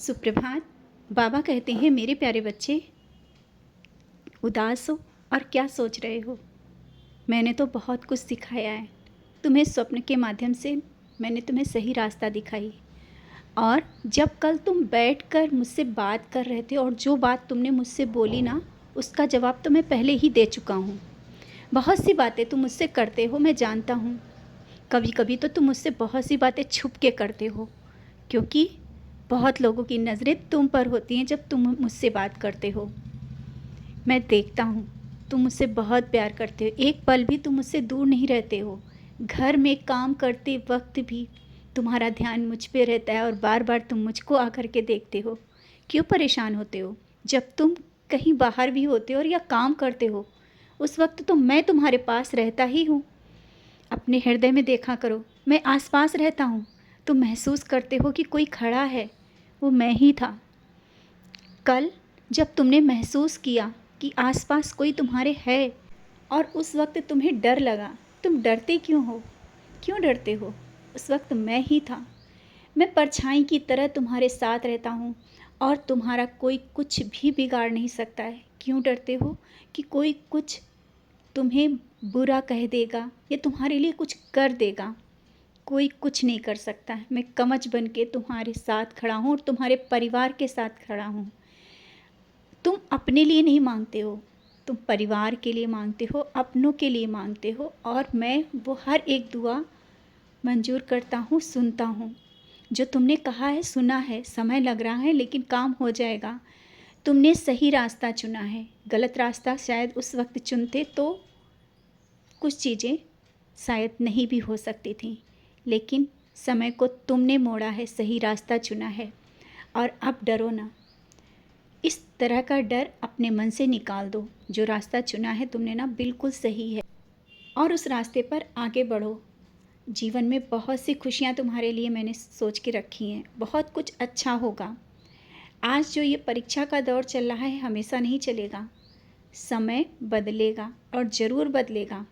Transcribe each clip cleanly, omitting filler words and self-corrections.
सुप्रभात। बाबा कहते हैं, मेरे प्यारे बच्चे, उदास हो और क्या सोच रहे हो। मैंने तो बहुत कुछ सिखाया है तुम्हें। स्वप्न के माध्यम से मैंने तुम्हें सही रास्ता दिखाई। और जब कल तुम बैठकर मुझसे बात कर रहे थे और जो बात तुमने मुझसे बोली ना, उसका जवाब तो मैं पहले ही दे चुका हूँ। बहुत सी बातें तुम मुझसे करते हो, मैं जानता हूँ। कभी कभी तो तुम मुझसे बहुत सी बातें छुप के करते हो, क्योंकि बहुत लोगों की नज़रें तुम पर होती हैं जब तुम मुझसे बात करते हो। मैं देखता हूँ तुम मुझसे बहुत प्यार करते हो। एक पल भी तुम मुझसे दूर नहीं रहते हो। घर में काम करते वक्त भी तुम्हारा ध्यान मुझ पे रहता है और बार बार तुम मुझको आकर के देखते हो। क्यों परेशान होते हो? जब तुम कहीं बाहर भी होते हो और या काम करते हो, उस वक्त तो मैं तुम्हारे पास रहता ही हूँ। अपने हृदय में देखा करो, मैं आसपास रहता हूँ। तुम महसूस करते हो कि कोई खड़ा है, वो मैं ही था। कल जब तुमने महसूस किया कि आसपास कोई तुम्हारे है और उस वक्त तुम्हें डर लगा, तुम डरते क्यों हो? क्यों डरते हो? उस वक्त मैं ही था। मैं परछाई की तरह तुम्हारे साथ रहता हूँ और तुम्हारा कोई कुछ भी बिगाड़ नहीं सकता है। क्यों डरते हो कि कोई कुछ तुम्हें बुरा कह देगा या तुम्हारे लिए कुछ कर देगा? कोई कुछ नहीं कर सकता है। मैं कवच बन के तुम्हारे साथ खड़ा हूँ और तुम्हारे परिवार के साथ खड़ा हूँ। तुम अपने लिए नहीं मांगते हो, तुम परिवार के लिए मांगते हो, अपनों के लिए मांगते हो, और मैं वो हर एक दुआ मंजूर करता हूँ, सुनता हूँ। जो तुमने कहा है, सुना है। समय लग रहा है लेकिन काम हो जाएगा। तुमने सही रास्ता चुना है। गलत रास्ता शायद उस वक्त चुनते तो कुछ चीज़ें शायद नहीं भी हो सकती थी, लेकिन समय को तुमने मोड़ा है, सही रास्ता चुना है। और अब डरो ना। इस तरह का डर अपने मन से निकाल दो। जो रास्ता चुना है तुमने ना, बिल्कुल सही है, और उस रास्ते पर आगे बढ़ो। जीवन में बहुत सी खुशियाँ तुम्हारे लिए मैंने सोच के रखी हैं। बहुत कुछ अच्छा होगा। आज जो ये परीक्षा का दौर चल रहा है, हमेशा नहीं चलेगा। समय बदलेगा और ज़रूर बदलेगा।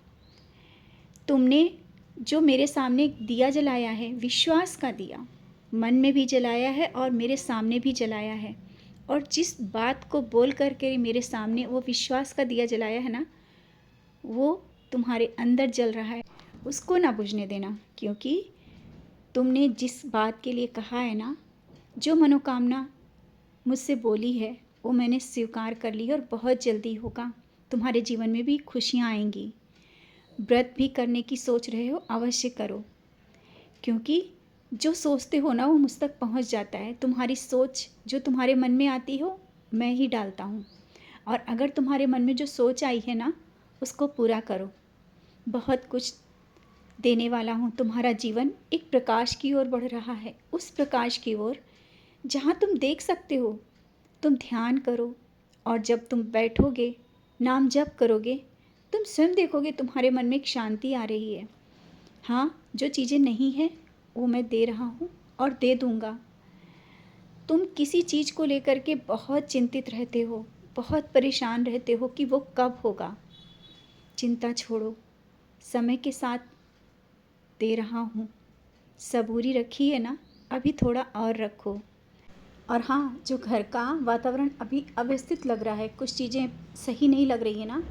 तुमने जो मेरे सामने दिया जलाया है, विश्वास का दिया, मन में भी जलाया है और मेरे सामने भी जलाया है। और जिस बात को बोल करके मेरे सामने वो विश्वास का दिया जलाया है ना, वो तुम्हारे अंदर जल रहा है। उसको ना बुझने देना, क्योंकि तुमने जिस बात के लिए कहा है ना, जो मनोकामना मुझसे बोली है, वो मैंने स्वीकार कर ली और बहुत जल्दी होगा। तुम्हारे जीवन में भी खुशियाँ आएंगी। व्रत भी करने की सोच रहे हो, अवश्य करो, क्योंकि जो सोचते हो ना, वो मुझ तक पहुंच जाता है। तुम्हारी सोच जो तुम्हारे मन में आती हो, मैं ही डालता हूँ। और अगर तुम्हारे मन में जो सोच आई है ना, उसको पूरा करो। बहुत कुछ देने वाला हूँ। तुम्हारा जीवन एक प्रकाश की ओर बढ़ रहा है, उस प्रकाश की ओर जहाँ तुम देख सकते हो। तुम ध्यान करो, और जब तुम बैठोगे, नाम जप करोगे, तुम स्वयं देखोगे तुम्हारे मन में एक शांति आ रही है। हाँ, जो चीज़ें नहीं हैं वो मैं दे रहा हूँ और दे दूँगा। तुम किसी चीज़ को लेकर के बहुत चिंतित रहते हो, बहुत परेशान रहते हो कि वो कब होगा। चिंता छोड़ो, समय के साथ दे रहा हूँ। सबूरी रखी है ना, अभी थोड़ा और रखो। और हाँ, जो घर का वातावरण अभी अव्यवस्थित लग रहा है, कुछ चीज़ें सही नहीं लग रही है ना,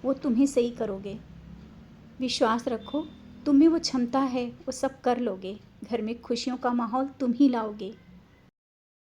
वो तुम ही सही करोगे। विश्वास रखो, तुम में वो क्षमता है, वो सब कर लोगे। घर में खुशियों का माहौल तुम ही लाओगे।